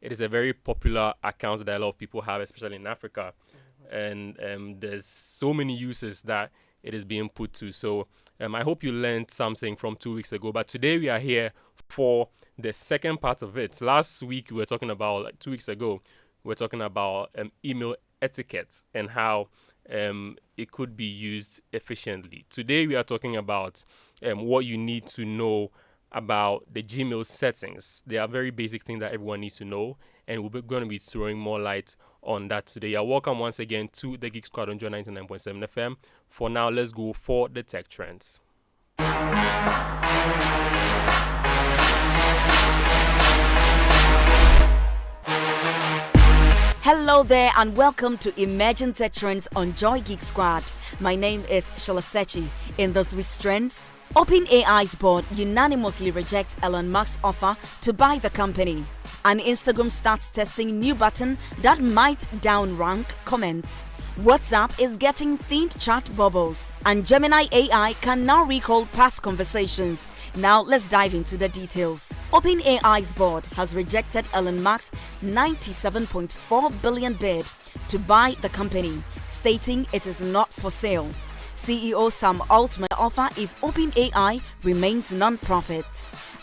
it is a very popular account that a lot of people have, especially in Africa. And there's so many uses that it is being put to. So I hope you learned something from 2 weeks ago. But today we are here for the second part of it. Last week we were talking about, like 2 weeks ago, we were talking about email etiquette and how it could be used efficiently. Today we are talking about what you need to know about the Gmail settings. They are very basic things that everyone needs to know, and we're going to be throwing more light on that today. You're welcome once again to the Geek Squad on Joy 99.7 FM. For now, let's go for the tech trends. Hello there and welcome to Emerging Tech Trends on Joy Geek Squad. My name is Shalasechi. In this week's trends, OpenAI's board unanimously rejects Elon Musk's offer to buy the company. And Instagram starts testing new button that might downrank comments. WhatsApp is getting themed chat bubbles. And Gemini AI can now recall past conversations. Now let's dive into the details. OpenAI's board has rejected Elon Musk's $97.4 billion bid to buy the company, stating it is not for sale. CEO Sam Altman offer if OpenAI remains non-profit.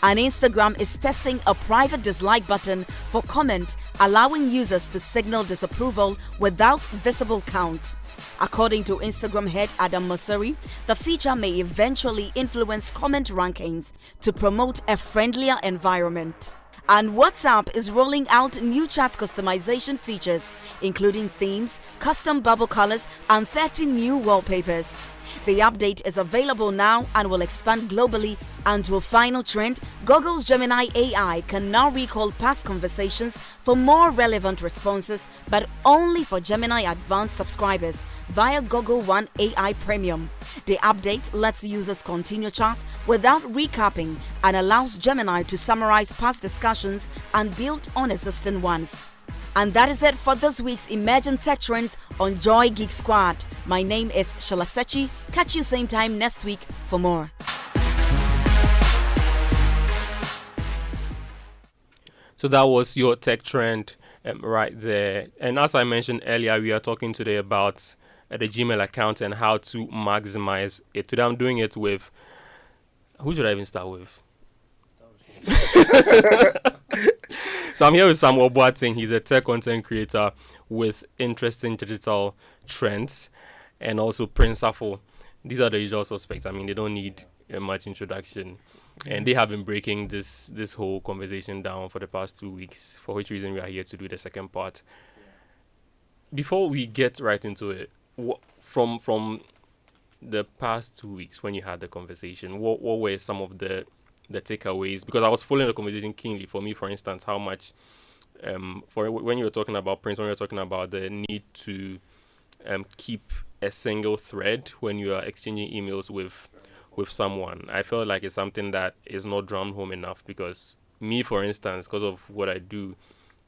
And Instagram is testing a private dislike button for comment, allowing users to signal disapproval without visible count. According to Instagram head Adam Mosseri, the feature may eventually influence comment rankings to promote a friendlier environment. And WhatsApp is rolling out new chat customization features, including themes, custom bubble colors, and 30 new wallpapers. The update is available now and will expand globally. And to a final trend, Google's Gemini AI can now recall past conversations for more relevant responses, but only for Gemini Advanced subscribers via Google One AI Premium. The update lets users continue chat without recapping and allows Gemini to summarize past discussions and build on existing ones. And that is it for this week's Emerging Tech Trends on Joy Geek Squad. My name is Shalasechi. Catch you same time next week for more. So that was your tech trend right there. And as I mentioned earlier, we are talking today about the Gmail account and how to maximize it. Today I'm doing it with, who should I even start with? So I'm here with Samuel Boateng. He's a tech content creator with interesting digital trends, and also Prince Sarfo. These are the usual suspects. I mean, they don't need much introduction. And they have been breaking this whole conversation down for the past 2 weeks, for which reason we are here to do the second part. Before we get right into it, from the past 2 weeks when you had the conversation, what were some of the takeaways? Because I was following the conversation keenly. For me, for instance, how much for when you were talking about Prince, when you were talking about the need to keep a single thread when you are exchanging emails with someone, I felt like it's something that is not drummed home enough. Because me, for instance, because of what I do,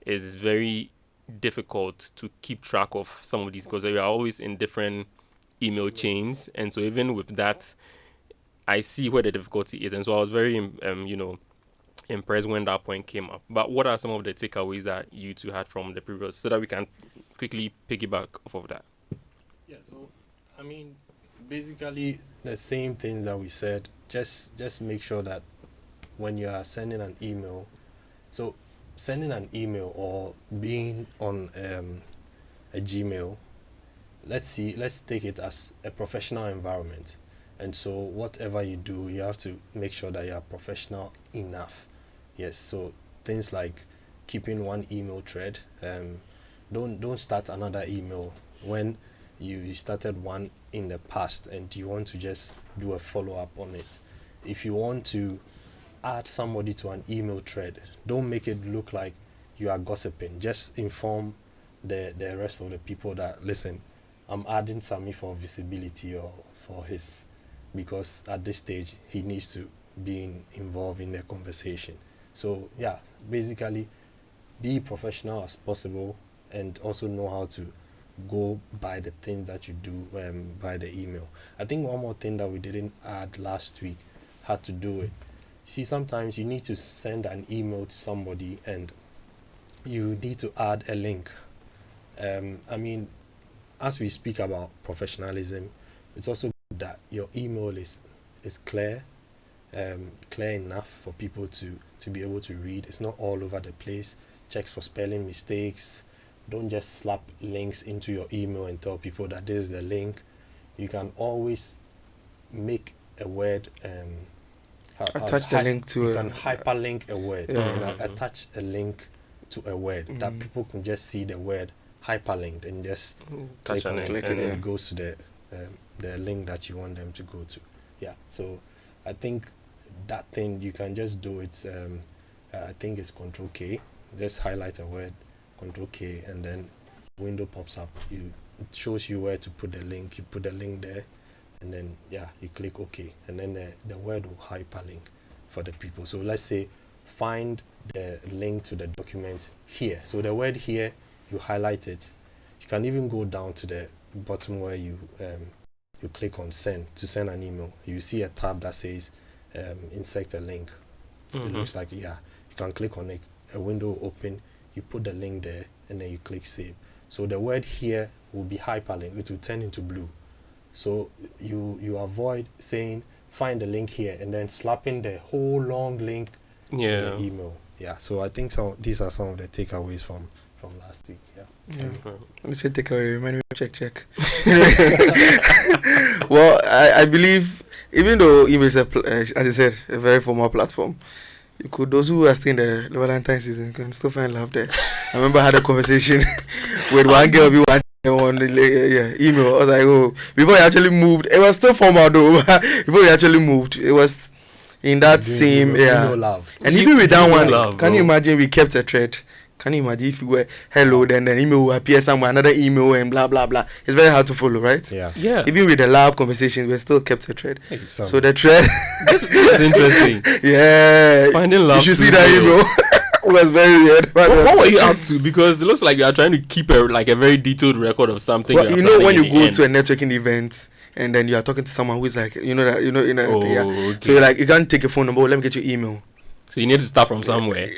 is very difficult to keep track of some of these, because we are always in different email chains, and so even with that, I see where the difficulty is. And so I was very impressed when that point came up. But what are some of the takeaways that you two had from the previous, so that we can quickly piggyback off of that? Yeah, so I mean, basically the same things that we said. Just make sure that when you are sending an email, so sending an email or being on a Gmail, let's take it as a professional environment. And so whatever you do, you have to make sure that you are professional enough. Yes, so things like keeping one email thread. Don't start another email when you started one in the past and you want to just do a follow-up on it. If you want to add somebody to an email thread, don't make it look like you are gossiping. Just inform the rest of the people that, listen, I'm adding Sammy for visibility or for his, because at this stage he needs to be involved in the conversation. So yeah, basically be professional as possible and also know how to go by the things that you do by the email. I think one more thing that we didn't add last week had to do with, see, sometimes you need to send an email to somebody and you need to add a link. I mean, as we speak about professionalism, it's also good that your email is clear, clear enough for people to be able to read. It's not all over the place. Checks for spelling mistakes. Don't just slap links into your email and tell people that this is the link. You can always make a word. Attach the link to you a- can hyperlink a word Yeah. and attach a link to a word that people can just see the word hyperlinked and just Touch click on on it, it, and then yeah. it goes to the link that you want them to go to. Yeah, so I think that thing you can just do it. I think it's Control K. Just highlight a word, Control K, and then window pops up. It shows you where to put the link. You put the link there, and then you click OK, and then the word will hyperlink for the people. So let's say find the link to the document here. So the word here, you highlight it. You can even go down to the bottom where you click on send to send an email. You see a tab that says insert a link. So it looks like you can click on it. A window will open. You put the link there, and then you click save. So the word here will be hyperlinked. It will turn into blue. So you avoid saying find the link here and then slapping the whole long link in the email. Yeah. So I think these are some of the takeaways from last week. Yeah. Let me say takeaway. Remind me, check. Well, I believe even though email is as I said, a very formal platform, you could, those who are still in the Valentine's season can still find love there. I remember I had a conversation with one girl we wanted on the email. I was like, oh, before we actually moved, it was still formal though. Before we actually moved, it was in that same love. And even with that one, love, can you imagine we kept a thread? Can you imagine if you were hello, then an email will appear somewhere, another email and blah blah blah. It's very hard to follow, right? Yeah. Even with the lab conversations, we still kept a thread. Exactly. So the thread, This is interesting. yeah, Finding love. you should through see that email. email. It was very weird. What were you up to? Because it looks like you are trying to keep a very detailed record of something. Well, are you know when planning you in the go end. to a networking event and then you are talking to someone who is like, Oh, yeah. okay. So you're like, you can't take a phone number. Let me get your email. So you need to start from somewhere.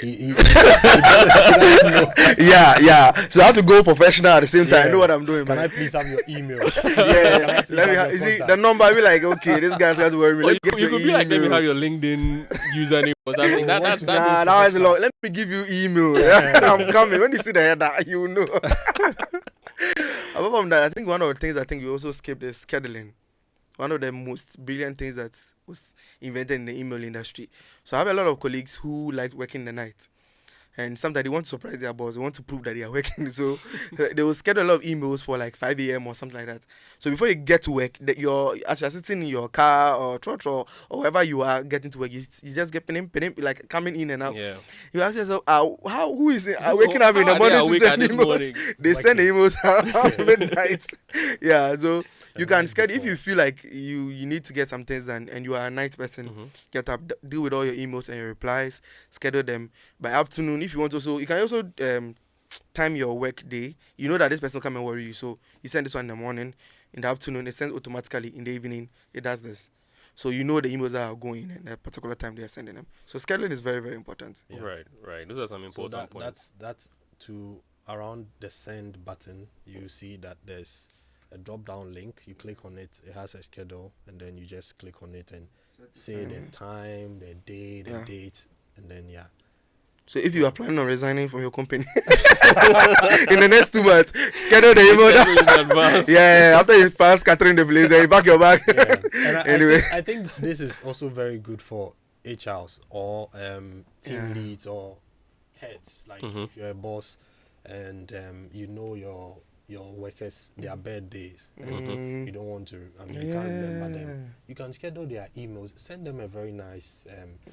Yeah. So I have to go professional at the same time. I know what I'm doing, Can I man. please have your email? Yeah. Let me. You see the number. I be like, okay, this guy's got to worry me. Or Let me you, get you your could be like, let me email. have your LinkedIn username or something. That's Nah, that was long. Let me give you email. I'm coming. When you see the header, you know. Apart from that, I think one of the things I think we also skipped is scheduling. One of the most brilliant things that was invented in the email industry. So I have a lot of colleagues who like working the night. And sometimes they want to surprise their boss. They want to prove that they are working. So they will schedule a lot of emails for like 5 a.m. or something like that. So before you get to work, as you're sitting in your car or truck or wherever you are getting to work, you just get pinning, like coming in and out. Yeah. You ask yourself, who is waking up in the How are they morning to awake send at this emails? morning? They send the emails around midnight. Yeah, so you can schedule if you feel like you need to get some things done and you are a night person. Get up, deal with all your emails and your replies, schedule them by afternoon. If you want to, you can also time your work day. You know that this person will come and worry you, so you send this one in the morning. In the afternoon, it sends automatically. In the evening, it does this. So you know the emails that are going and a particular time they are sending them. So scheduling is very, very important. Yeah. Right. Those are some important points. That's to around the send button. You see that there's a drop down link. You click on it. It has a schedule, and then you just click on it and say the time, the day, the date, and then So if you are planning on resigning from your company in the next 2 months, schedule the email Schedule in advance. Yeah, after you pass catering the place, then you back your bag. Yeah. And Anyway. I think this is also very good for HRs or team leads or heads. Like if you're a boss and you know your workers, their birthdays, and you don't want to, you can't remember them. You can schedule their emails, send them a very nice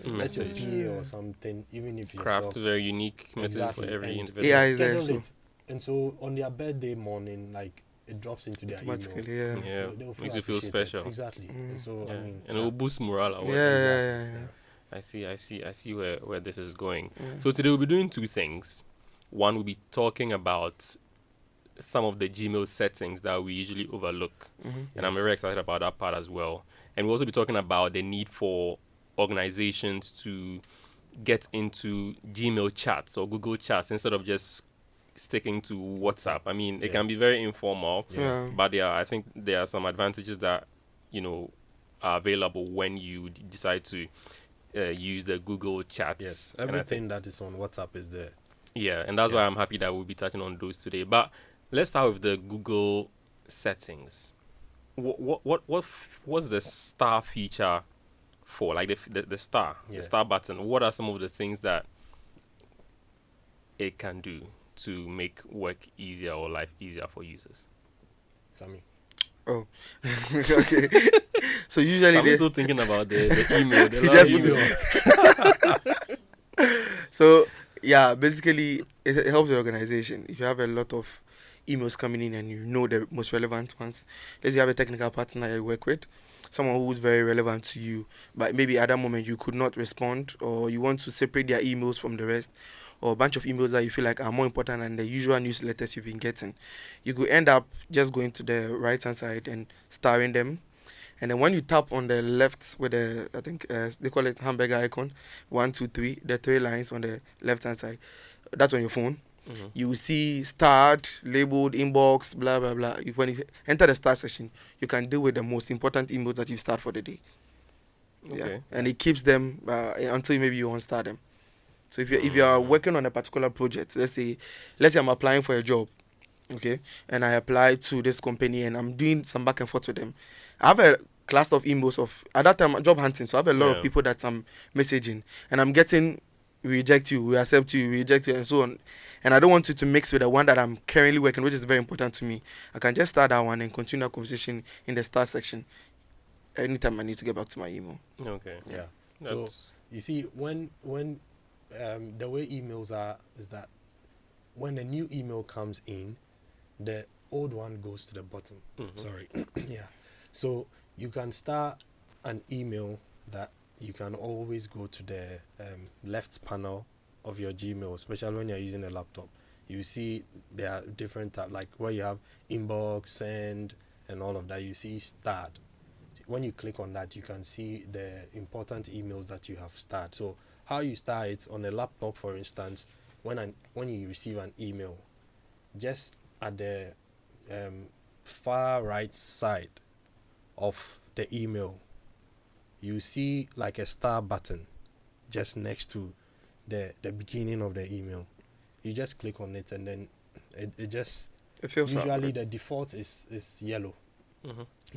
Message. SOP or something, even if Craft yourself. very unique messages Exactly. for every And individual. Yeah, is there, schedule so- it. And so on their birthday morning, like it drops into their email. Automatically, Yeah, They'll makes you feel appreciated. special. Exactly. And so Yeah. I mean, And it will boost morale. at work. Yeah. I see where this is going. So today we'll be doing two things. One, we'll be talking about some of the Gmail settings that we usually overlook. And I'm very excited about that part as well. And we'll also be talking about the need for organizations to get into Gmail chats or Google chats instead of just sticking to WhatsApp. I mean, it can be very informal, but I think there are some advantages that, are available when you decide to use the Google chats. Yes, everything that is on WhatsApp is there. Yeah, and that's why I'm happy that we'll be touching on those today. But let's start with the Google settings. What's the star feature for? Like the star button. What are some of the things that it can do to make work easier or life easier for users? Sammy. Oh, okay. So usually I'm still thinking about the email. The email. So yeah, basically it helps the organization. If you have a lot of emails coming in and you know the most relevant ones, let's say you have a technical partner you work with, someone who's very relevant to you, but maybe at that moment you could not respond, or you want to separate their emails from the rest, or a bunch of emails that you feel like are more important than the usual newsletters you've been getting, you could end up just going to the right hand side and starring them. And then when you tap on the left with the, I think they call it hamburger icon, 1, 2, 3, the 3 lines on the left hand side, that's on your phone. You will see starred, labeled, inbox, blah, blah, blah. When you enter the start section, you can deal with the most important emails that you start for the day. Okay. Yeah. And it keeps them until maybe you unstart them. So if you are working on a particular project, let's say I'm applying for a job, okay, and I apply to this company and I'm doing some back and forth with them. I have a cluster of emails at that time job hunting, so I have a lot of people that I'm messaging, and I'm getting we reject you, we accept you, we reject you, and so on. And I don't want you to mix with the one that I'm currently working, which is very important to me. I can just start that one and continue that conversation in the start section anytime I need to get back to my email. Okay. Yeah. So you see, when the way emails are is that when a new email comes in, the old one goes to the bottom. Sorry. Yeah. So you can start an email that you can always go to the left panel of your Gmail, especially when you're using a laptop. You see there are different tabs, like where you have inbox, send, and all of that. You see start. When you click on that, you can see the important emails that you have started. So how you start it on a laptop, for instance, when you receive an email, just at the far right side of the email, you see like a star button just next to the beginning of the email. You just click on it, and then it feels usually the default is yellow.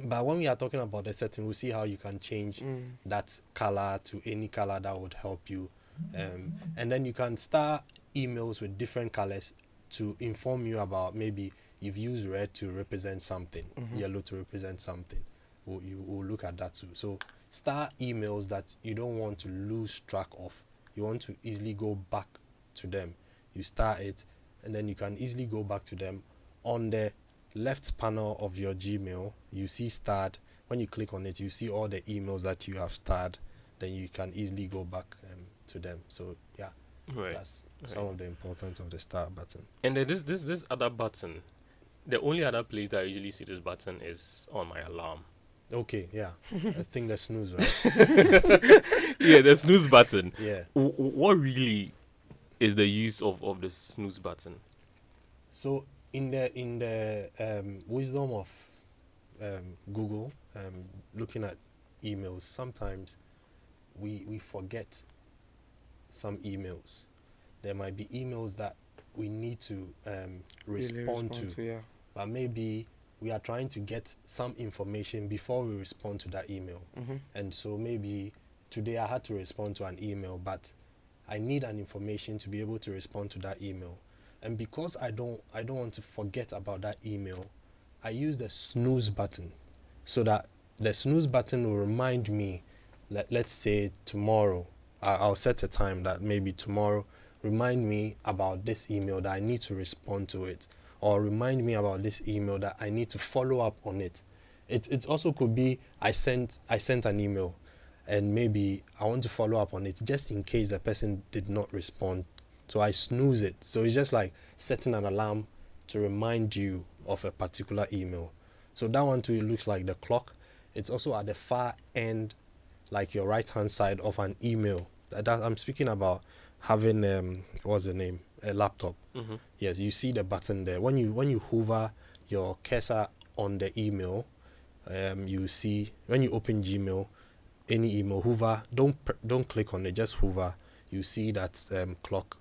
But when we are talking about the setting, we'll see how you can change that color to any color that would help you. And then you can start emails with different colors to inform you about, maybe you've used red to represent something, yellow to represent something. You will look at that too. So start emails that you don't want to lose track of. You want to easily go back to them. You start it, and then you can easily go back to them. On the left panel of your Gmail, you see start. When you click on it, you see all the emails that you have started. Then you can easily go back to them. So yeah, that's some of the importance of the start button. And then this other button, the only other place that I usually see this button is on my alarm. Okay, yeah. I think the snooze, right? Yeah, the snooze button. Yeah. What really is the use of the snooze button? So in the wisdom of Google, looking at emails, sometimes we forget some emails. There might be emails that we need to respond to, yeah. but maybe we are trying to get some information before we respond to that email. And so maybe today I had to respond to an email, but I need an information to be able to respond to that email. And because I don't want to forget about that email, I use the snooze button, so that the snooze button will remind me. Let's say tomorrow, I'll set a time that maybe tomorrow, remind me about this email that I need to respond to it, or remind me about this email that I need to follow up on it. It also could be I sent an email, and maybe I want to follow up on it just in case the person did not respond. So I snooze it. So it's just like setting an alarm to remind you of a particular email. So that one too, it looks like the clock. It's also at the far end, like your right hand side of an email. I'm speaking about having what's the name, a laptop. Mm-hmm. Yes, you see the button there. When you hover your cursor on the email, you see when you open Gmail, any email, hover. Don't click on it. Just hover. You see that clock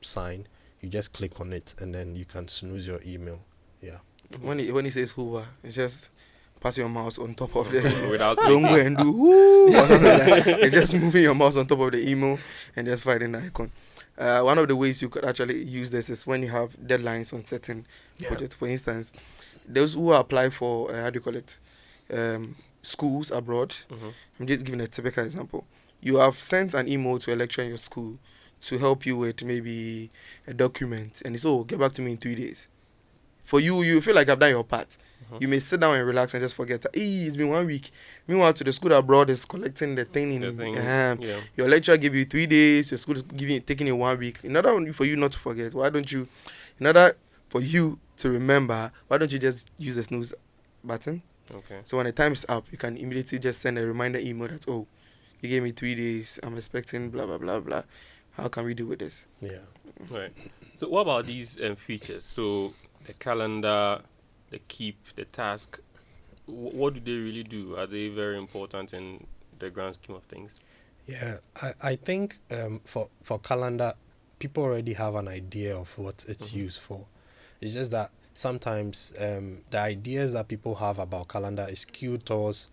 sign. You just click on it, and then you can snooze your email. Yeah. When he says hover, it's just pass your mouse on top of the Without don't go clicking. and do whoo or something like that. It's just moving your mouse on top of the email and just finding the icon. One of the ways you could actually use this is when you have deadlines on certain projects. For instance, those who apply for how do you call it, schools abroad. Mm-hmm. I'm just giving a typical example. You have sent an email to a lecturer in your school to help you with maybe a document, and it's get back to me in 3 days. For you feel like I've done your part. Mm-hmm. You may sit down and relax and just forget that, it's been 1 week. Meanwhile, to the school abroad is collecting the thing Yeah. your lecturer give you 3 days, your school is taking it 1 week. In order for you not to forget, in order for you to remember, why don't you just use the snooze button? Okay. So when the time is up, you can immediately just send a reminder email that, you gave me 3 days, I'm expecting blah, blah, blah, blah. How can we do with this? Yeah. Right. So what about these features? So the calendar, the keep, the task. What do they really do? Are they very important in the grand scheme of things? Yeah, I think for calendar, people already have an idea of what it's used for. It's just that sometimes the ideas that people have about calendar is skewed towards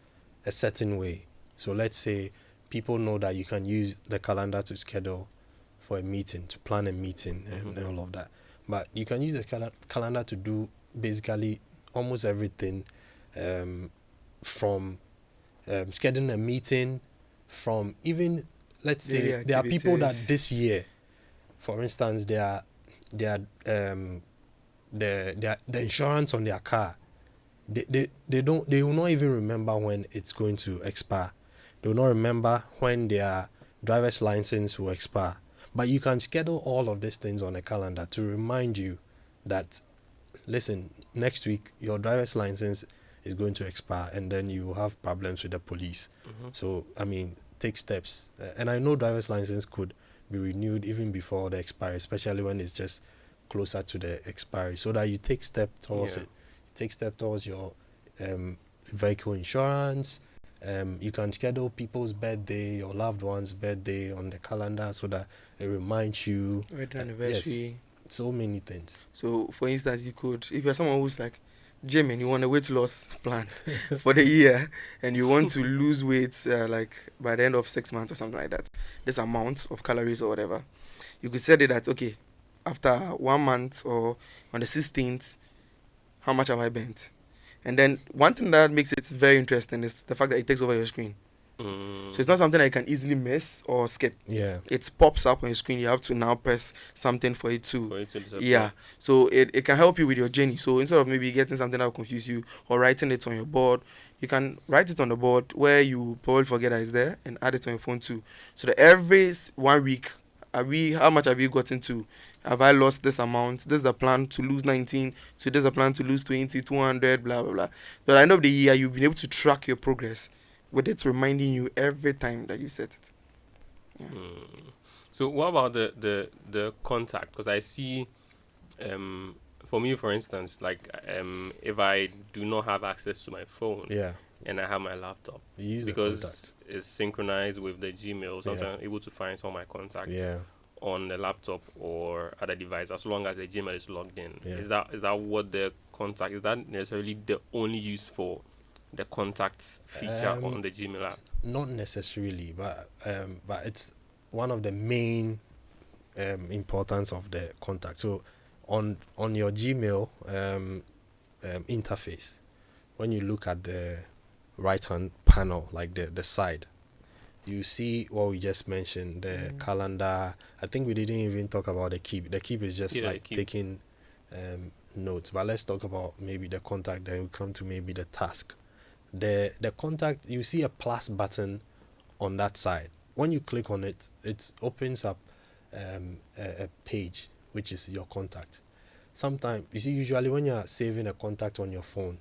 a certain way. So let's say people know that you can use the calendar to schedule for a meeting, to plan a meeting, and all of that. But you can use the calendar to do basically almost everything, from scheduling a meeting, from even, let's say, there are people that this year, for instance, the insurance on their car, they will not even remember when it's going to expire. They will not remember when their driver's license will expire. But you can schedule all of these things on a calendar to remind you that, listen, next week your driver's license is going to expire, and then you will have problems with the police. So, take steps. And I know driver's license could be renewed even before the expiry, especially when it's just closer to the expiry, so that you take step towards it. You take step towards your vehicle insurance. You can schedule people's birthday, your loved one's birthday on the calendar so that it reminds you. Anniversary. Yes, so many things. So, for instance, you could, if you're someone who's like Jim and you want a weight loss plan for the year, and you want to lose weight like by the end of 6 months or something like that, this amount of calories or whatever, you could set it that, okay, after 1 month or on the 16th, how much have I burnt? And then one thing that makes it very interesting is the fact that it takes over your screen. So it's not something that you can easily miss or skip. Yeah. It pops up on your screen. You have to now press something for it to disappear. Yeah. So it can help you with your journey. So instead of maybe getting something that will confuse you or writing it on your board, you can write it on the board where you probably forget that it's there, and add it on your phone too. So that every 1 week, how much have you gotten to? Have I lost this amount? This is the plan to lose 19. So this is the plan to lose 20, 200, blah, blah, blah. But at the end of the year, you'll be able to track your progress with it reminding you every time that you set it. Yeah. So what about the contact? Because I see, for me, for instance, like if I do not have access to my phone, and I have my laptop, because it's synchronized with the Gmail, sometimes I'm able to find some of my contacts on the laptop or other device, as long as the Gmail is logged in. Is that what the contact is? That necessarily the only use for the contacts feature on the Gmail app? Not necessarily, but it's one of the main importance of the contact. So on your Gmail interface, when you look at the right hand panel, like the side, you see what we just mentioned, the calendar. I think we didn't even talk about the keep. The keep is just taking notes, but let's talk about maybe the contact, then we come to maybe the task. The contact, you see a plus button on that side. When you click on it, it opens up a page which is your contact. Sometimes, you see, usually when you're saving a contact on your phone,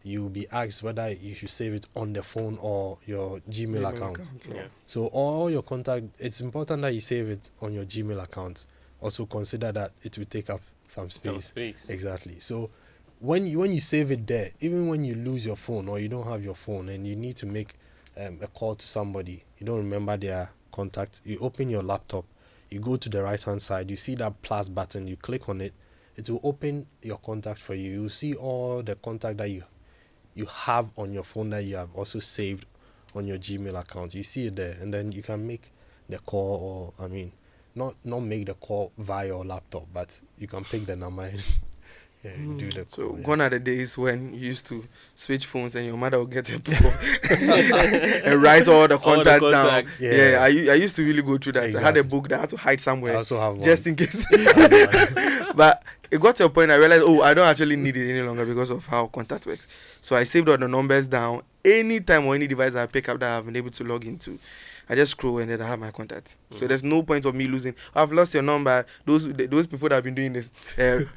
you'll be asked whether you should save it on the phone or your Gmail account. Yeah. So all your contact, it's important that you save it on your Gmail account. Also consider that it will take up some space. Exactly. So when you save it there, even when you lose your phone or you don't have your phone and you need to make a call to somebody, you don't remember their contact, you open your laptop, you go to the right hand side, you see that plus button, you click on it, it will open your contact for you. You'll see all the contact that you have on your phone that you have also saved on your Gmail account. You see it there, and then you can make the call, or not make the call via your laptop, but you can pick the number and do the call. So gone are the days when you used to switch phones and your mother would get a book and write all the contacts down. Yeah, I used to really go through that. Exactly. I had a book that I had to hide somewhere. I also have one. Just in case. But it got to a point I realized, I don't actually need it any longer because of how contact works. So I saved all the numbers down. Anytime or any device I pick up that I've been able to log into, I just scroll and then I have my contact. So there's no point of me losing. I've lost your number. Those people that have been doing this,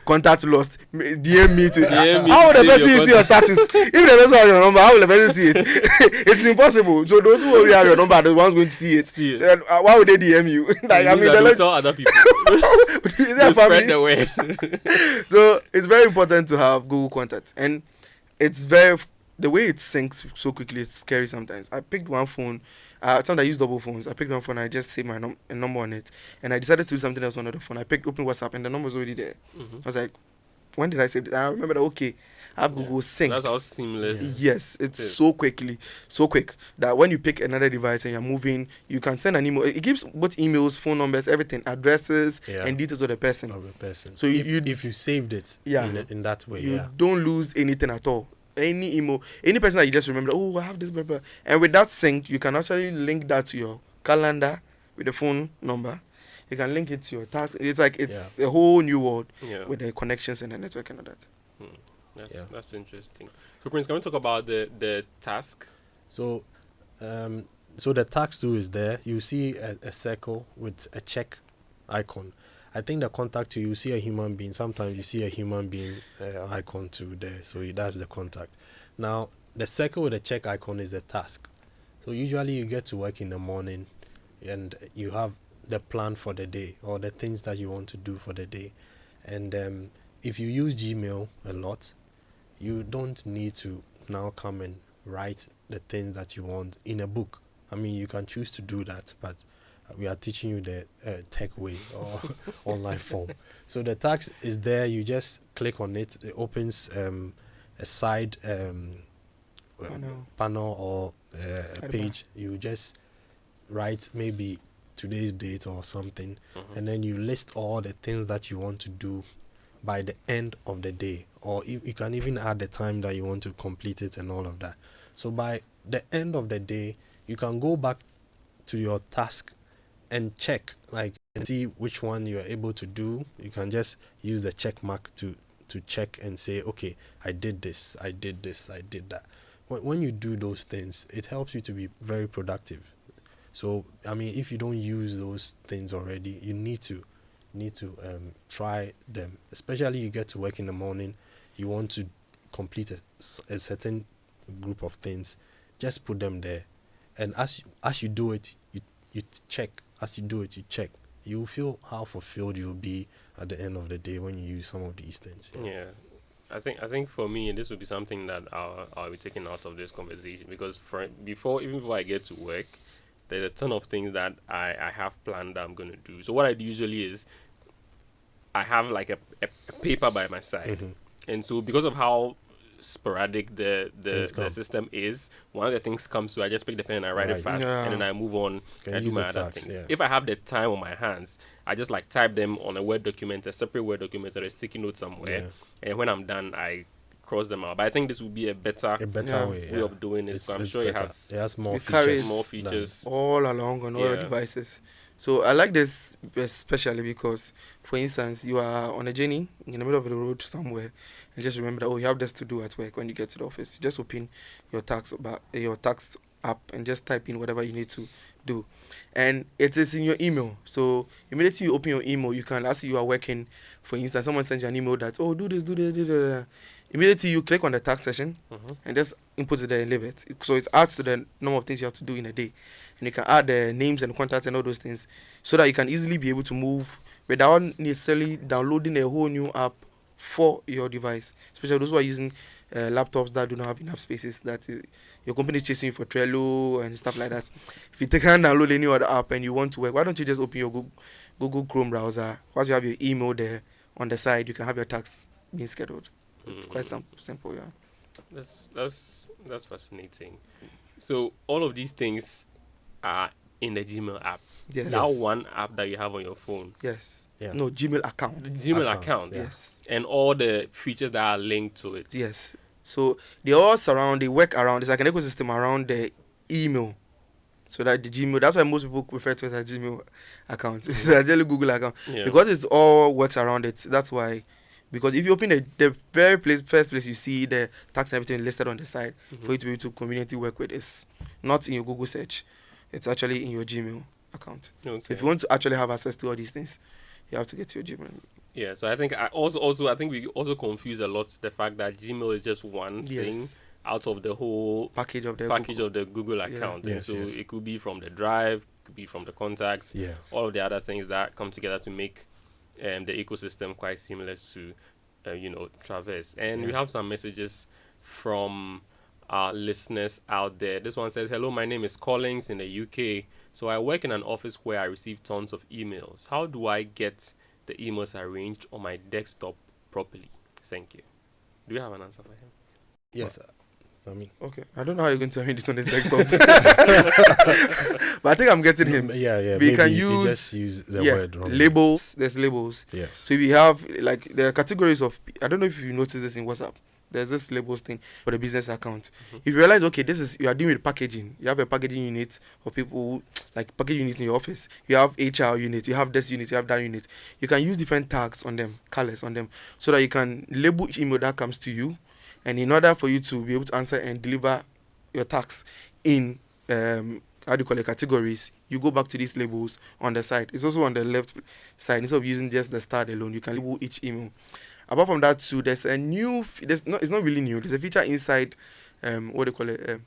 contact lost, DM me to. How will the person see your status? If the person has your number, how will the person see it? It's impossible. So those who already have your number are the ones going to see it. And, why would they DM you? They tell other people. They spread the word. So it's very important to have Google Contacts, and it's the way it syncs so quickly, it's scary sometimes. I picked one phone. Sometimes I use double phones. I picked one phone, I just saved my number on it, and I decided to do something else on the phone. I opened WhatsApp, and the number was already there. I was like, when did I save it? I remember that, I have Google Sync. That's how seamless. Yes, it's so quick that when you pick another device and you're moving, you can send an email. It gives both emails, phone numbers, everything, addresses, and details of the person. So if you saved it in that way, you don't lose anything at all. Any email, any person that you just remember, I have this, blah, blah. And with that sync, you can actually link that to your calendar with the phone number. You can link it to your task. It's like a whole new world with the connections and the network and all that. That's interesting. So Prince, can we talk about the task? So the task tool is there. You see a circle with a check icon. I think the contact you see a human being. Sometimes you see a human being icon too there. So that's the contact. Now the circle with the check icon is the task. So usually you get to work in the morning, and you have the plan for the day or the things that you want to do for the day. And if you use Gmail a lot, you don't need to now come and write the things that you want in a book. You can choose to do that, but we are teaching you the tech way or online form. So the task is there. You just click on it. It opens a side panel or a page. You just write maybe today's date or something, and then you list all the things that you want to do by the end of the day, or you can even add the time that you want to complete it and all of that. So by the end of the day, you can go back to your task and check, and see which one you are able to do. You can just use the check mark to check and say, okay, I did this, I did this, I did that. When you do those things, it helps you to be very productive. So if you don't use those things already, you need to try them. Especially you get to work in the morning, you want to complete a certain group of things, just put them there, and as you do it, you check. As you do it, you check. You feel how fulfilled you'll be at the end of the day when you use some of these things. Yeah. I think for me, this would be something that I'll be taking out of this conversation, because even before I get to work, there's a ton of things that I have planned that I'm going to do. So what I do usually is I have like a paper by my side. And so because of how sporadic the system is, one of the things comes to, I just pick the pen and I write it fast, and then I move on and do my other things. If I have the time on my hands, I just type them on a Word document, a separate Word document, or a sticky note somewhere, and when I'm done, I cross them out. But I think this would be a better way of doing it. So I'm sure it has more features all along on all your devices. So I like this especially because, for instance, you are on a journey in the middle of the road somewhere, and just remember that you have this to do at work. When you get to the office, you just open your tax app and just type in whatever you need to do. And it is in your email. So immediately you open your email, you can, as you are working, for instance, someone sends you an email that, oh, do this, do this, do this. Immediately you click on the task session and just input it there and leave it. So it adds to the number of things you have to do in a day. And you can add the names and contacts and all those things so that you can easily be able to move without necessarily downloading a whole new app for your device. Especially those who are using laptops that do not have enough spaces, that your company is chasing you for Trello and stuff like that. If you can't download any other app and you want to work, why don't you just open your Google Chrome browser? Once you have your email there on the side, you can have your tasks being scheduled. It's quite simple, yeah. That's fascinating. So all of these things are in the Gmail app. Yes. That one app that you have on your phone. Yes. Yeah. No, Gmail account. The Gmail account. Yes. And all the features that are linked to it. Yes. So they all surround, they work around, it's like an ecosystem around the email. So that the Gmail, that's why most people refer to it as Gmail account. It's actually Google account. Yeah. Because it's all works around it. That's why. Because if you open the first place you see the tax and everything listed on the side for you to be able to community work with, is not in your Google search. It's actually in your Gmail account. Okay. So if you want to actually have access to all these things, you have to get to your Gmail. Yeah, so I think I think we also confuse a lot the fact that Gmail is just one thing out of the whole package of the Google account. Yes, so yes. it could be from the drive, could be from the contacts, all of the other things that come together to make the ecosystem quite seamless to traverse. And we have some messages from our listeners out there. This one says, hello, my name is Collins in the UK. So I work in an office where I receive tons of emails. How do I get the emails arranged on my desktop properly? Thank you. Do you have an answer for him? Yes. Okay. I don't know how you're going to arrange this on his desktop. But I think I'm getting him. Yeah. We can just use the word wrong. Labels. There's labels. Yes. So if you have, like, there are categories of, I don't know if you notice this in WhatsApp. There's this labels thing for the business account. If you realize, okay, you are dealing with packaging. You have a packaging unit for people, like packaging units in your office. You have HR unit, you have this unit, you have that unit. You can use different tags on them, colors on them, so that you can label each email that comes to you. And in order for you to be able to answer and deliver your tasks in, categories, you go back to these labels on the side. It's also on the left side. Instead of using just the star alone, you can label each email. Apart from that too, there's a new, it's not really new, there's a feature inside, the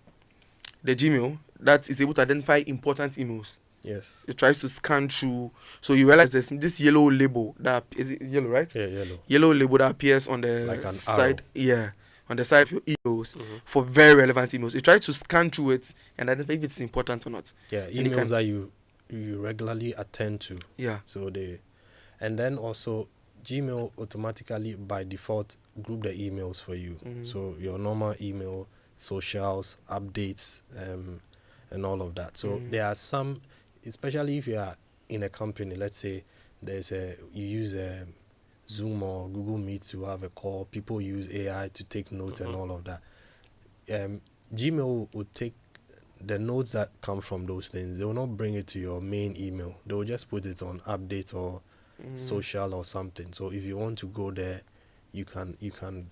Gmail, that is able to identify important emails. Yes. It tries to scan through, so you realize there's this yellow label, is it yellow, right? Yeah, yellow. Yellow label that appears on the like an side, arrow. on the side of your emails for very relevant emails. It tries to scan through it and identify if it's important or not. Yeah, emails that you regularly attend to. Yeah. So and then also Gmail automatically by default group the emails for you. So your normal email, socials, updates, and all of that. So there are some, especially if you are in a company, let's say you use Zoom or Google Meet to have a call, people use AI to take notes and all of that. Gmail will take the notes that come from those things. They will not bring it to your main email. They will just put it on updates or social or something. So if you want to go there, you can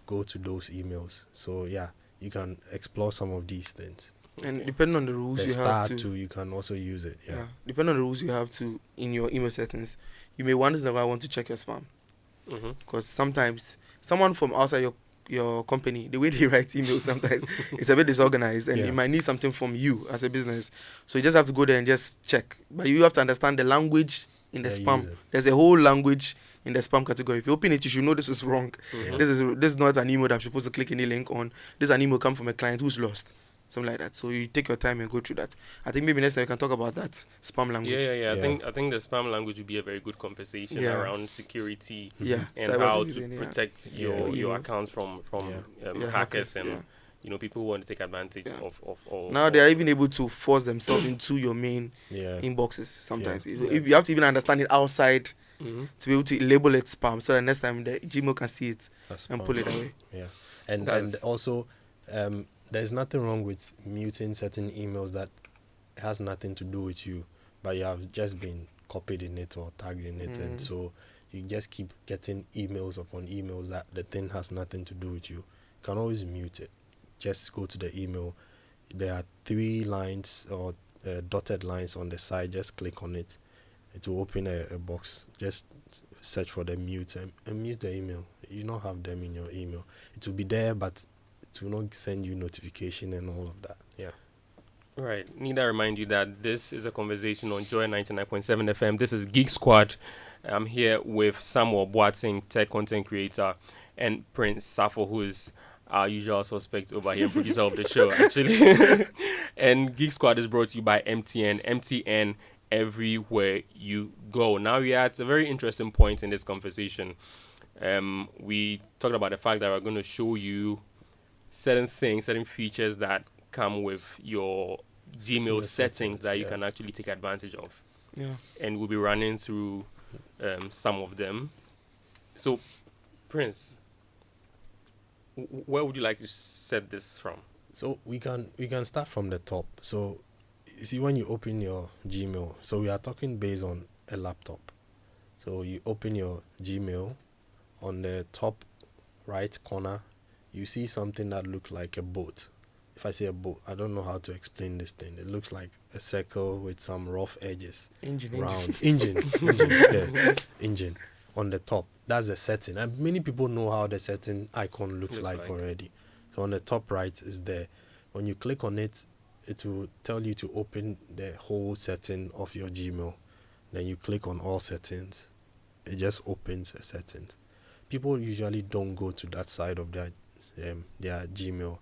go to those emails. So yeah, you can explore some of these things. And depending on the rules you have to, you can also use it. Yeah. Depending on the rules you have to in your email settings, you may wonder if I want to check your spam. Because sometimes someone from outside your company, the way they write emails sometimes it's a bit disorganized, and you might need something from you as a business. So you just have to go there and just check. But you have to understand the language in the spam. There's a whole language in the spam category. If you open it, you should know this is wrong. This is not an email that I'm supposed to click any link on. This is an email come from a client who's lost. Something like that. So you take your time and go through that. I think maybe next time we can talk about that spam language. Yeah. I think the spam language would be a very good conversation around security and how to protect your accounts from hackers and people who want to take advantage of all. Now they are even able to force themselves into your main inboxes sometimes. If you have to even understand it outside to be able to label it spam, so that next time the Gmail can see it and pull it away. Yeah, and also there's nothing wrong with muting certain emails that has nothing to do with you, but you have just been copied in it or tagged in it, and so you just keep getting emails upon emails that the thing has nothing to do with you. You can always mute it. Just go to the email. There are 3 lines or dotted lines on the side. Just click on it. It will open a box. Just search for the mute and mute the email. You don't have them in your email. It will be there, but it will not send you notification and all of that. Yeah. Right. Need I remind you that this is a conversation on Joy 99.7 FM. This is Geek Squad. I'm here with Samuel Boateng, tech content creator, and Prince Sarfo, who is our usual suspect over here, producer of the show, actually. And Geek Squad is brought to you by MTN. MTN everywhere you go. Now we are at a very interesting point in this conversation. We talked about the fact that we're going to show you certain things, certain features that come with your Gmail settings that you can actually take advantage of. Yeah. And we'll be running through some of them. So, Prince, where would you like to set this from? So we can start from the top. So you see, when you open your Gmail, so we are talking based on a laptop. So you open your Gmail, on the top right corner, you see something that looks like a boat. If I say a boat, I don't know how to explain this thing. It looks like a circle with some rough edges. Engine. Engine on the top. That's the setting. And many people know how the setting icon looks like already. So on the top right is there. When you click on it, it will tell you to open the whole setting of your Gmail. Then you click on all settings. It just opens the settings. People usually don't go to that side of their Gmail.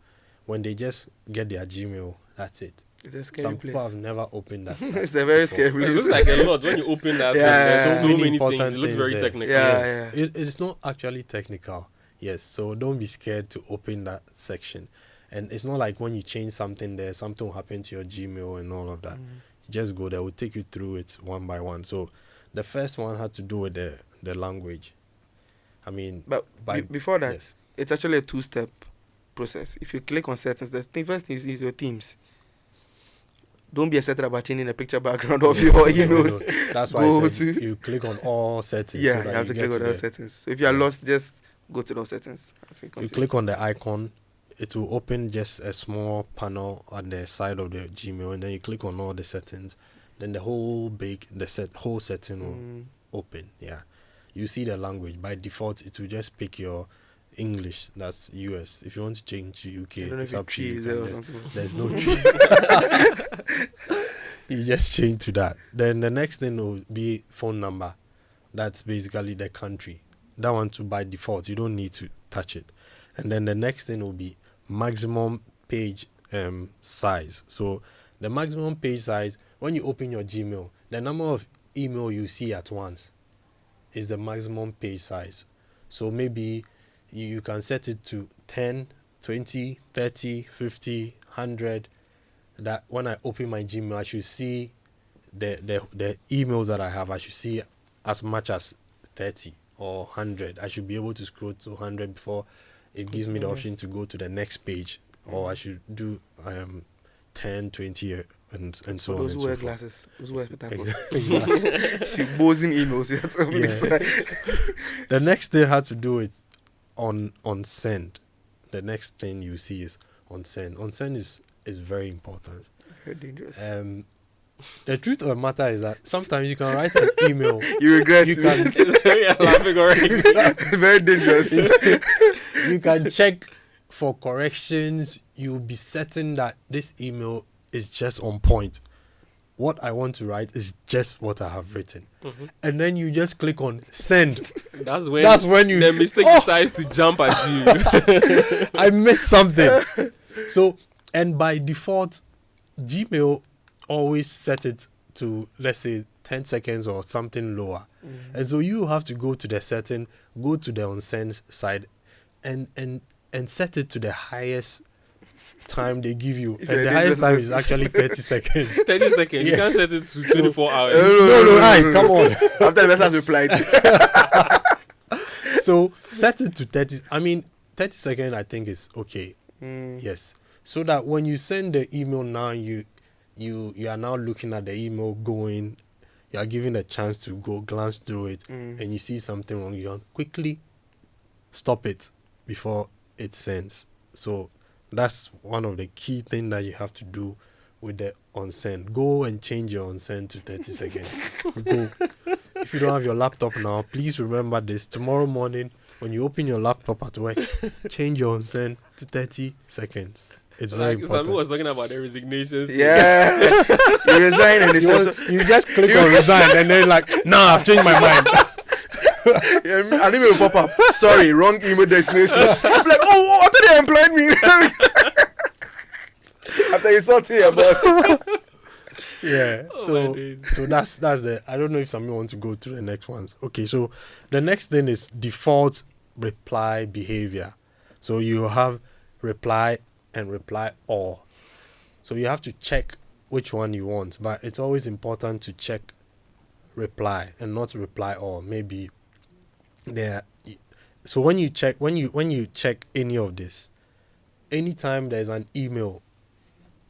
When they just get their Gmail, that's it. It's a scary Some place. people have never opened that site. It's a very scary It place. looks like a lot when you open that. Yeah. There's so many things. important It looks things very there. technical. Yeah. It's not actually technical. Yes, so don't be scared to open that section. And it's not like when you change something there, something will happen to your Gmail and all of that. You just go there. We'll take you through it one by one. So the first one had to do with the language. I mean, But before that, yes. it's actually a two-step process. If you click on settings, the first thing you see is your themes. Don't be excited about changing the picture background of your emails. No. That's why I Go said to- you click on all settings. Yeah, so you that have to get click on those the- settings. So if you are Yeah. lost, just go to those settings. As we You continue. click on the icon, it will open just a small panel on the side of the Gmail, and then you click on all the settings. Then the whole whole setting will open. Yeah, you see the language. By default, it will just pick your English. That's US. If you want to change to UK, I don't know it's if up to you. tree is You there can or just- something. There's no tree. You just change to that. Then the next thing will be phone number. That's basically the country. That one too by default. You don't need to touch it. And then the next thing will be maximum page size. So the maximum page size, when you open your Gmail, the number of email you see at once is the maximum page size. So maybe you can set it to 10, 20, 30, 50, 100. That when I open my Gmail, I should see the emails that I have. I should see as much as 30 or 100. I should be able to scroll to 100 before it gives me the option to go to the next page. Or I should do 10, 20, and so For on those and who so wear forth. glasses, those who wear spectacles. Exactly. Boozing emails. You have to open it. Yeah. The next thing had to do with on send. The next thing you see is on send. On send is very important. Very dangerous. The truth of the matter is that sometimes you can write an email. You regret You it. can You're laughing already. Very dangerous. you can check for corrections. You'll be certain that this email is just on point. What I want to write is just what I have written. And then you just click on send. That's when you the mistake decides to jump at you. I missed something. So, and by default, Gmail always set it to, let's say, 10 seconds or something lower. And so you have to go to the setting, go to the unsend side, and set it to the highest time they give you. If And you're the a highest time dangerous is actually 30 seconds. 30 seconds. You Yes. can't set it to 24 hours. No, come on. After the person has replied. So set it to 30. I mean, 30 seconds I think is okay. Yes. So that when you send the email now, you are now looking at the email going, you are given a chance to go glance through it, and you see something wrong, you can quickly stop it before it sends. So that's one of the key things that you have to do with the on send. Go and change your on send to 30 seconds. Go. If you don't have your laptop now, please remember this. Tomorrow morning, when you open your laptop at work, change your on send to 30 seconds. It's very important. Samu was talking about the resignation thing. Yeah. You resign and You just click on resign and then like, nah, I've changed my mind. yeah, an email will pop up. Sorry, wrong email destination. I'm like, oh, I thought they employed me. After you start here, but Yeah. Oh, So that's the. I don't know if somebody wants to go to the next ones. Okay. So the next thing is default reply behavior. So you have reply and reply all. So you have to check which one you want, but it's always important to check reply and not reply all. Maybe there. So when you check any of this, anytime there's an email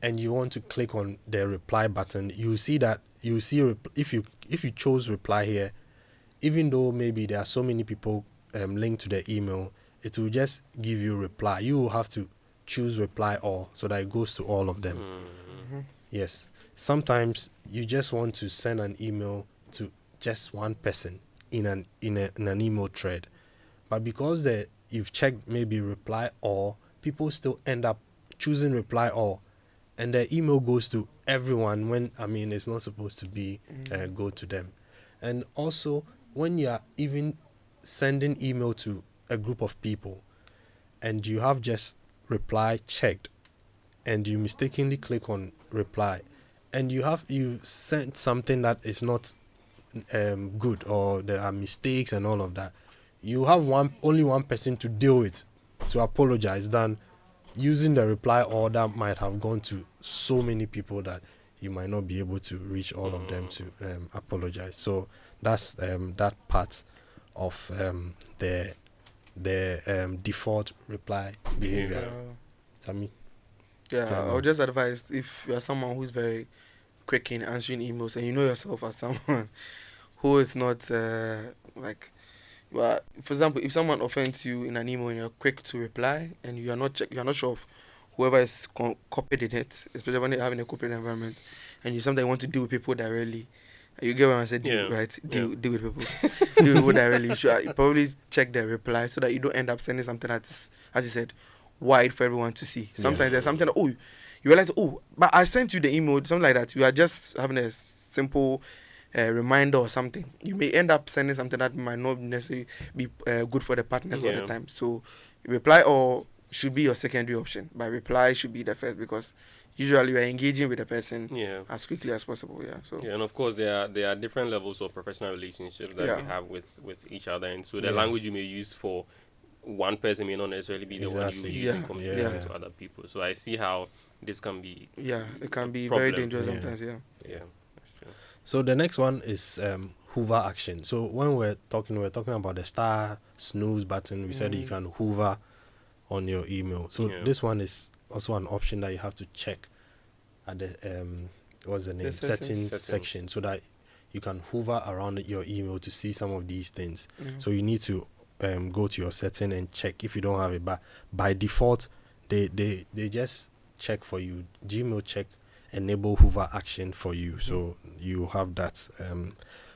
and you want to click on the reply button, if you chose reply here, even though maybe there are so many people linked to the email, it will just give you reply. You will have to choose reply all so that it goes to all of them. Mm-hmm. Yes. Sometimes you just want to send an email to just one person in an email thread, but because you've checked maybe reply all, people still end up choosing reply all, and the email goes to everyone when it's not supposed to be go to them. And also when you are even sending email to a group of people and you have just reply checked and you mistakenly click on reply and you sent something that is not good, or there are mistakes and all of that, you have only one person to deal with, to apologize, than using the reply all that might have gone to so many people that you might not be able to reach all of them to apologize. So that's that part of the default reply behavior. Sammy? Yeah, I would just advise, if you are someone who's very quick in answering emails and you know yourself as someone who is not like you are, for example, if someone offends you in an email and you're quick to reply and you are not sure of whoever is copied in it, especially when you're having a corporate environment and you sometimes want to deal with people directly. You get what I said, right? Deal with people. Deal with people directly. You should probably check their reply so that you don't end up sending something that's, as you said, wide for everyone to see. Sometimes there's something that, you realize, but I sent you the email, something like that. You are just having a simple reminder or something. You may end up sending something that might not necessarily be good for the partners all the time. So reply or should be your secondary option, but reply should be the first, because usually you are engaging with the person as quickly as possible. And of course there are different levels of professional relationships that we have with each other, and so the language you may use for one person may not necessarily be the one you use in communicating to other people. So I see how this can be it can be very dangerous sometimes. That's true. So the next one is hover action. So when we're talking about the star snooze button. We said you can hover on your email. So this one is also an option that you have to check at the what's the name, the settings section, so that you can hover around your email to see some of these things. So you need to go to your setting and check if you don't have it, but by default they just check for you. Gmail check enable hover action for you, so you have that.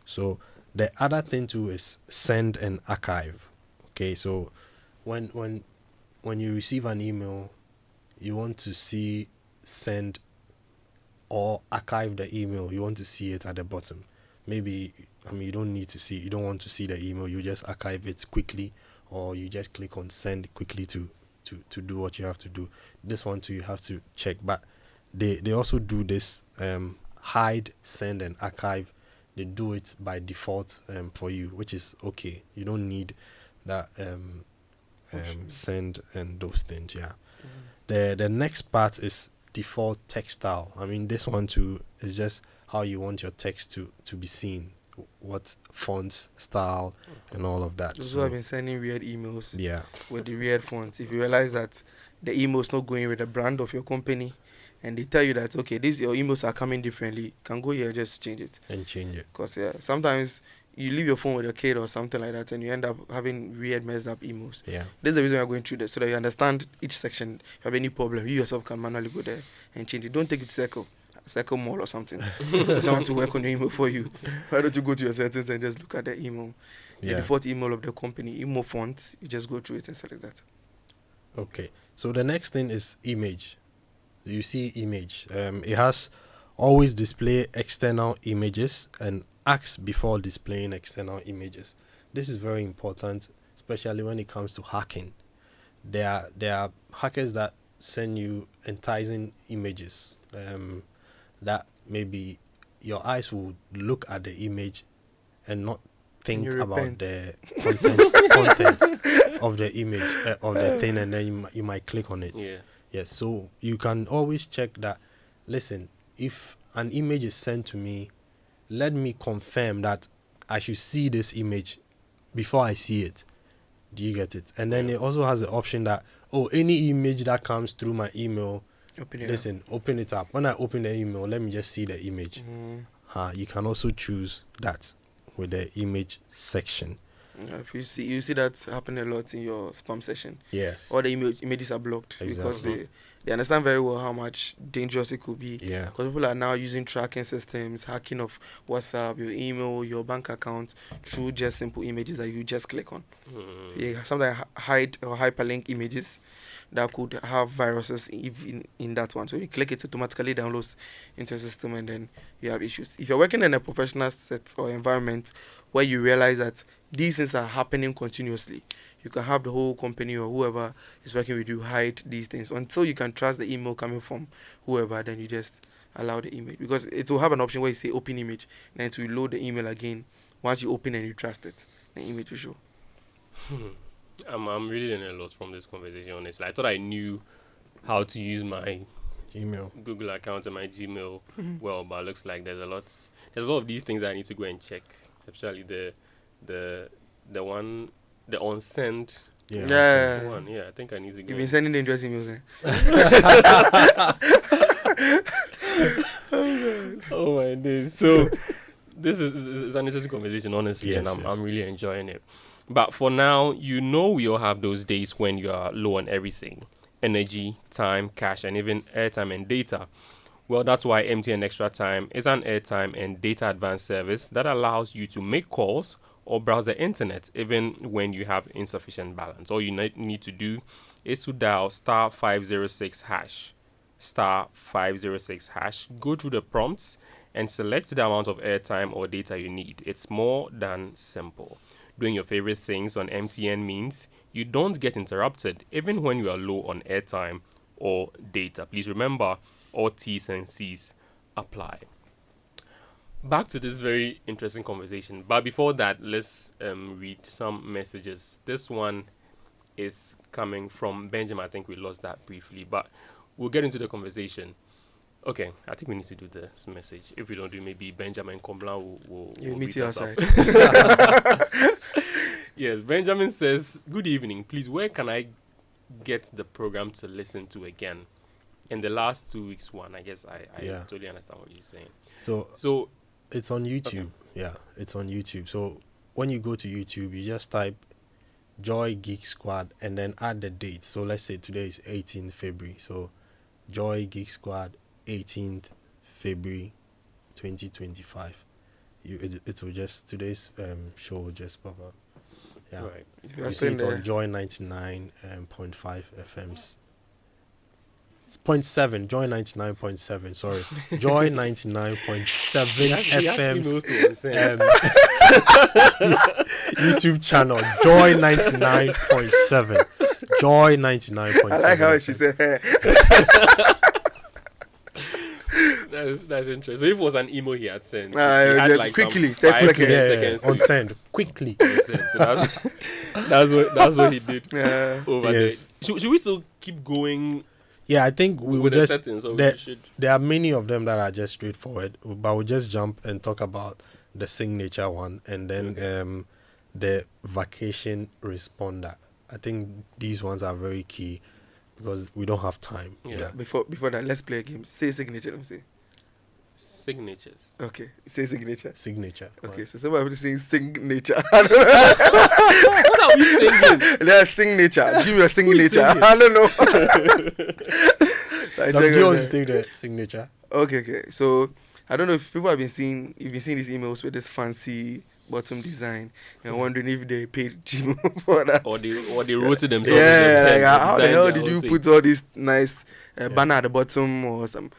So the other thing too is send and archive. Okay, so when you receive an email, you want to see send or archive the email. You want to see it at the bottom. Maybe you don't want to see the email. You just archive it quickly, or you just click on send quickly to do what you have to do. This one too you have to check, but they also do this hide, send and archive. They do it by default for you, which is okay. You don't need that send and those things. The next part is default text style. This one too is just how you want your text to be seen, what fonts, style and all of that. Those who have been sending weird emails with the weird fonts, if you realize that the email is not going with the brand of your company, and they tell you that, okay, your emails are coming differently, you can go here, just change it. Because sometimes you leave your phone with a kid or something like that, and you end up having weird, messed up emails. This is the reason we're going through this, so that you understand each section. If you have any problem, you yourself can manually go there and change it. Don't take it to circle. Circle Mall or something. Someone to work on your email for you. Why don't you go to your settings and just look at the email? The default email of the company, email font, you just go through it and select that. Okay. So the next thing is image. You see image. It has always display external images and ask before displaying external images. This is very important, especially when it comes to hacking. There are hackers that send you enticing images that maybe your eyes will look at the image and not think about the content of the image of the thing, and then you might click on it. Yes, so you can always check that. Listen, if an image is sent to me, let me confirm that I should see this image before I see it. Do you get it? And then it also has the option that, any image that comes through my email, open it up. When I open the email, let me just see the image. You can also choose that with the image section. If you see that happen a lot in your spam session. Yes. All the images are blocked because they understand very well how much dangerous it could be. Yeah. Because people are now using tracking systems, hacking of WhatsApp, your email, your bank account through just simple images that you just click on. Yeah, sometimes hide or hyperlink images that could have viruses in that one. So you click it, automatically downloads into the system, and then you have issues. If you're working in a professional set or environment where you realize that these things are happening continuously, you can have the whole company or whoever is working with you hide these things until you can trust the email coming from whoever. Then you just allow the image, because it will have an option where you say open image, and it will load the email again. Once you open and you trust it, the image will show. I'm really learning a lot from this conversation, honestly. I thought I knew how to use my email, Google account, and my Gmail well, but it looks like there's a lot of these things that I need to go and check, especially the one, the unsent. One. Yeah, I think I need to go. You've been sending dangerous emails, Oh my days. So this is an interesting conversation, honestly, and I'm really enjoying it. But for now, we all have those days when you are low on everything: energy, time, cash, and even airtime and data. Well, that's why MTN Extra Time is an airtime and data advance service that allows you to make calls or browse the internet even when you have insufficient balance. All you need to do is to dial *506#, *506#, go through the prompts, and select the amount of airtime or data you need. It's more than simple. Doing your favorite things on MTN means you don't get interrupted even when you are low on airtime or data. Please remember, all T's and C's apply. Back to this very interesting conversation. But before that, let's read some messages. This one is coming from Benjamin. I think we lost that briefly, but we'll get into the conversation. Okay, I think we need to do this message. If we don't do, maybe Benjamin Comblan will meet you outside. Yes, Benjamin says, "Good evening. Please, where can I get the program to listen to again?" In the last 2 weeks one, I guess I totally understand what you're saying. So it's on YouTube. Okay. Yeah, it's on YouTube. So when you go to YouTube, you just type Joy Geek Squad and then add the date. So let's say today is 18th February. So Joy Geek Squad 18th February 2025. It will just, today's show will just pop up. Yeah. Right. You see it on Joy 99.5 FM's. It's 0.7, Joy 99.7, sorry. Joy 99.7 FM's YouTube channel. Joy 99.7. Joy 99.7. I like how she said hey. That's interesting. So if it was an email he had sent, he had like quickly, 5 30 seconds on send, quickly. So that's what he did over there. Should we still keep going? Yeah, I think we will just. Settings, there are many of them that are just straightforward, but we'll just jump and talk about the signature one and then the vacation responder. I think these ones are very key because we don't have time. Yeah. Before that, let's play a game. Say signature. Let me see. Signatures. Okay. Say signature. Signature. Okay. So somebody saying signature. What are we singing? There's signature. Give me a signature. I don't know. So do you want to take the signature? Okay. So I don't know if people have been seeing these emails with this fancy bottom design and wondering if they paid Gmail for that. Or they wrote it themselves. Yeah, with a pen, like, how the designed hell their did own you thing. put all this nice banner at the bottom or some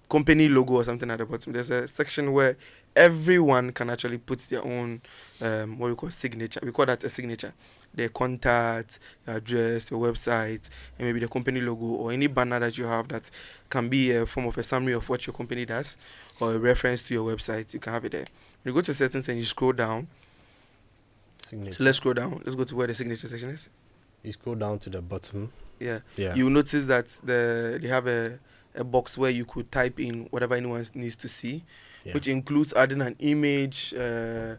company logo or something at the bottom? There's a section where everyone can actually put their own what we call signature. We call that a signature. Their contact, your address, your website, and maybe the company logo or any banner that you have that can be a form of a summary of what your company does or a reference to your website. You can have it there. You go to settings and you scroll down. Signature. So let's scroll down. Let's go to where the signature section is. You scroll down to the bottom. Yeah. Yeah. You will notice that they have a box where you could type in whatever anyone needs to see, which includes adding an image, the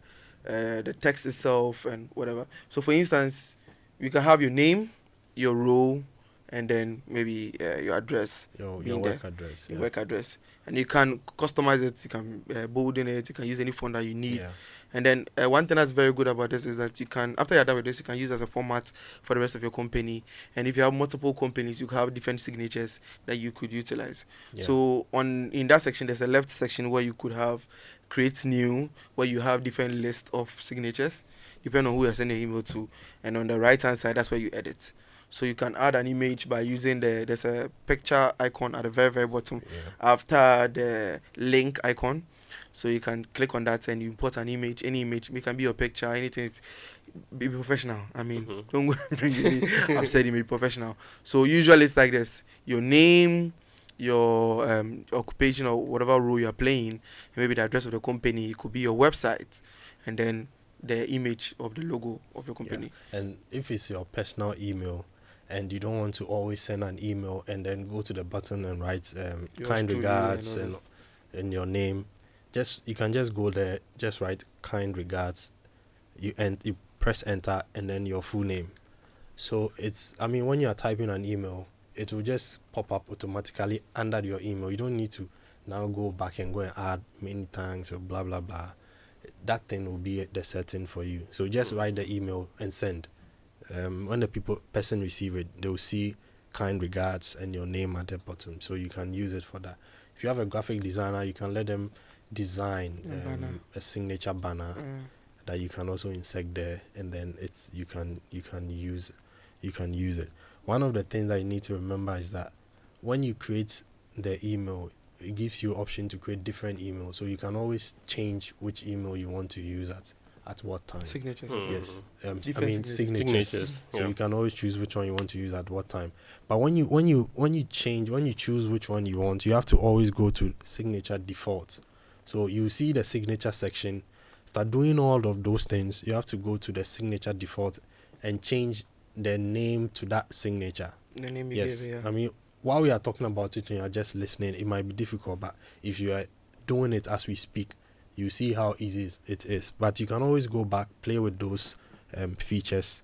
text itself, and whatever. So, for instance, you can have your name, your role, and then maybe your address. Your being work there. address. Your work address. And you can customize it. You can bolden it. You can use any font that you need. Yeah. And then one thing that's very good about this is that you can, after you're done with this, you can use as a format for the rest of your company. And if you have multiple companies, you have different signatures that you could utilize. Yeah. So in that section, there's a left section where you could have create new, where you have different lists of signatures, depending on who you're sending an email to. And on the right hand side, that's where you edit. So you can add an image by using there's a picture icon at the very, very bottom after the link icon. So you can click on that and you import an image, any image. It can be your picture, anything. Be professional. I mean, don't go bring any upset image, professional. So usually it's like this: your name, your occupation or whatever role you're playing, and maybe the address of the company. It could be your website, and then the image of the logo of your company. Yeah. And if it's your personal email, and you don't want to always send an email and then go to the button and write kind regards and your name, you can just go there, just write kind regards, you press enter and then your full name. So when you are typing an email, it will just pop up automatically under your email. You don't need to now go back and go and add many thanks or blah blah blah. That thing will be the setting for you. So just write the email and send. When the person receive it, they will see kind regards and your name at the bottom, so you can use it for that. If you have a graphic designer, you can let them design a signature banner that you can also insert there, and then you can use it. One of the things that you need to remember is that when you create the email, it gives you option to create different emails, so you can always change which email you want to use at what time. Signatures. Yes. Signatures. So you can always choose which one you want to use at what time. But when you choose which one you want, you have to always go to signature default. So you see the signature section. After doing all of those things, you have to go to the signature default and change the name to that signature. The name you Yes. gave, yeah. I mean, while we are talking about it and you're just listening, it might be difficult, but if you are doing it as we speak, you see how easy it is. But you can always go back, play with those features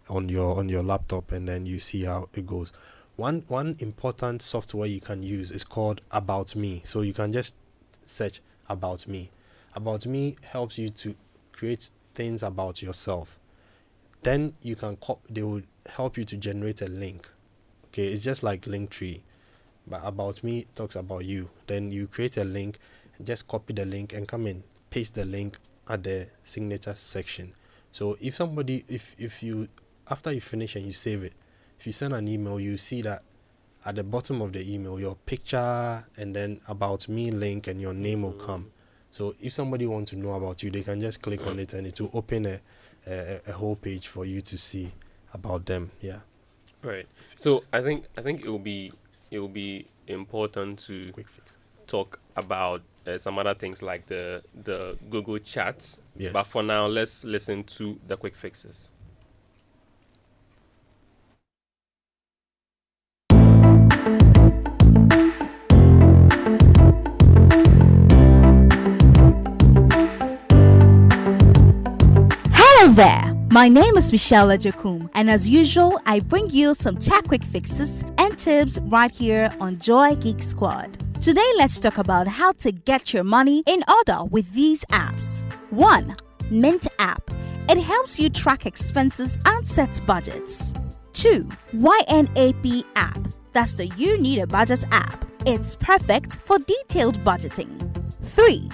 on your laptop, and then you see how it goes. One important software you can use is called About Me. So you can just search About Me. About Me helps you to create things about yourself. Then you can they will help you to generate a link. Okay, it's just like Linktree, but About Me talks about you. Then you create a link. Just copy the link and come in, paste the link at the signature section. So if you after you finish and you save it, if you send an email, you see that at the bottom of the email, your picture and then About Me link and your name will come. So if somebody wants to know about you, they can just click on it and it will open a whole page for you to see about them. Yeah. Right. So I think it will be important to Quick fixes. talk about some other things like the Google Chats. Yes. But for now, let's listen to the quick fixes. Hello there. My name is Michelle Ajakum, and as usual, I bring you some tech quick fixes and tips right here on Joy Geek Squad. Today, let's talk about how to get your money in order with these apps. 1. Mint app. It helps you track expenses and set budgets. 2. YNAB app. That's the You Need a Budget app. It's perfect for detailed budgeting. 3.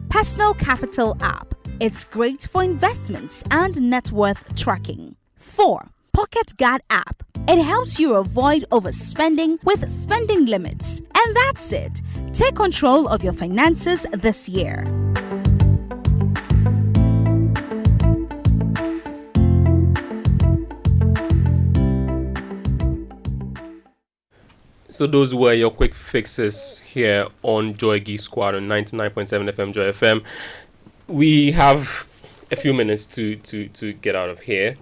Personal Capital app. It's great for investments and net worth tracking. 4. Pocket Guard app. It helps you avoid overspending with spending limits. And that's it. Take control of your finances this year. So those were your quick fixes here on Joy Geek Squad on 99.7 FM Joy FM. We have a few minutes to get out of here,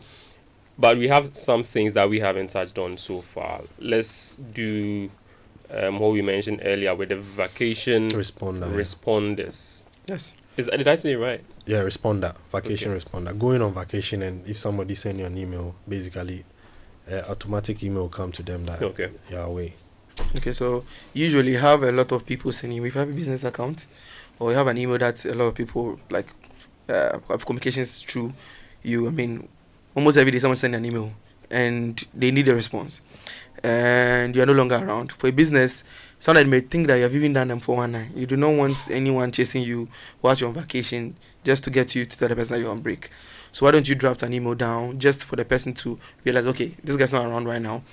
but we have some things that we haven't touched on so far. Let's do what we mentioned earlier with the vacation responders. Yes. Did I say it right? Yeah, responder. Vacation responder. Going on vacation, and if somebody send you an email, basically, automatic email will come to them that you're away. Okay, so usually you have a lot of people sending. If you have a business account, or you have an email that a lot of people like have communications through you. I mean, almost every day someone sends an email and they need a response, and you are no longer around. For a business, someone may think that you have even done them for one night. You do not want anyone chasing you whilst you're on vacation just to get you to tell the person that you're on break. So why don't you draft an email down just for the person to realize, okay, this guy's not around right now,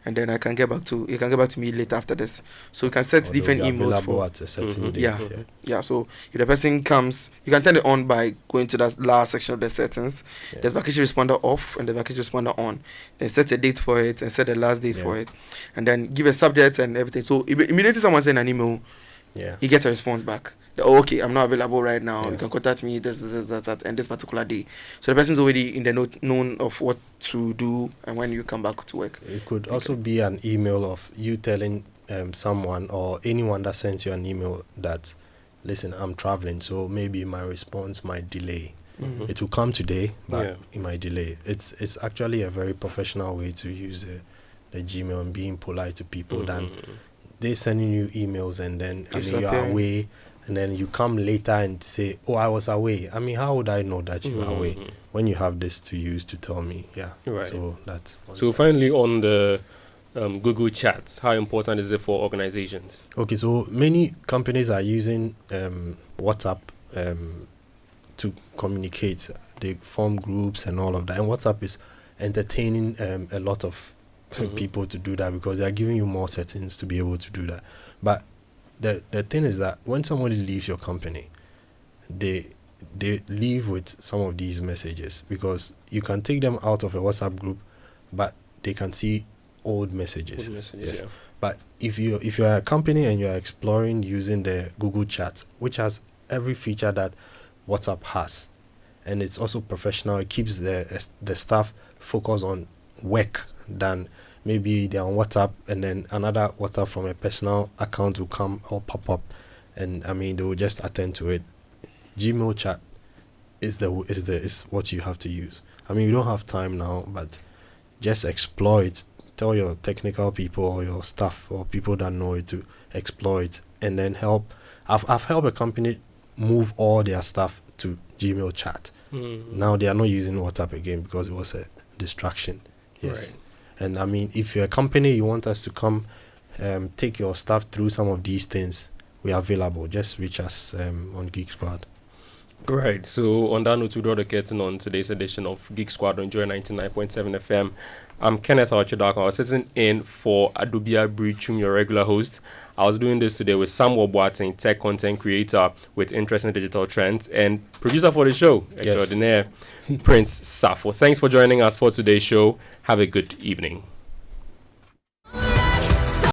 and then you can get back to me later after this. So you can set different emails for at a certain date. Yeah. So if the person comes, you can turn it on by going to that last section of the settings. Yeah. There's vacation responder off and the vacation responder on. Then set a date for it and set the last date for it, and then give a subject and everything. So immediately someone sends an email, he gets a response back. Oh, okay, I'm not available right now. You can contact me this, that, and this particular day. So the person's already in the known of what to do and when you come back to work. It could also be an email of you telling someone or anyone that sends you an email that, listen, I'm traveling, so maybe my response might delay. Mm-hmm. It will come today, but it might delay. It's actually a very professional way to use the Gmail and being polite to people than they sending you emails and then you are away. And then you come later and say, oh, I was away. I mean, how would I know that you were away when you have this to use to tell me? Yeah. Right. So that's fun. So finally on the Google Chats, how important is it for organizations? Okay, so many companies are using WhatsApp to communicate. They form groups and all of that. And WhatsApp is entertaining a lot of people to do that because they are giving you more settings to be able to do that. But the thing is that when somebody leaves your company, they leave with some of these messages because you can take them out of a WhatsApp group, but they can see old messages. Yes. Yeah. But if you're a company and you're exploring using the Google Chat, which has every feature that WhatsApp has, and it's also professional, it keeps the staff focused on work than maybe they're on WhatsApp and then another WhatsApp from a personal account will come or pop up, and I mean they will just attend to it. Gmail chat is what you have to use. I mean, you don't have time now, but just explore it. Tell your technical people or your staff or people that know it to explore it, and then help. I've helped a company move all their stuff to Gmail chat. Now they are not using WhatsApp again because it was a distraction. Yes. Right. And I mean, if you're a company, you want us to come take your stuff through some of these things, we are available. Just reach us on Geek Squad. Right. So on that note, we draw the curtain on today's edition of Geek Squad on Joy 99.7 FM. I'm Kenneth Awotwe Darko. I was sitting in for Adobia Brichum, your regular host. I was doing this today with Boateng, tech content creator with interesting digital trends, and producer for the show, extraordinaire, Prince Sarfo. Thanks for joining us for today's show. Have a good evening.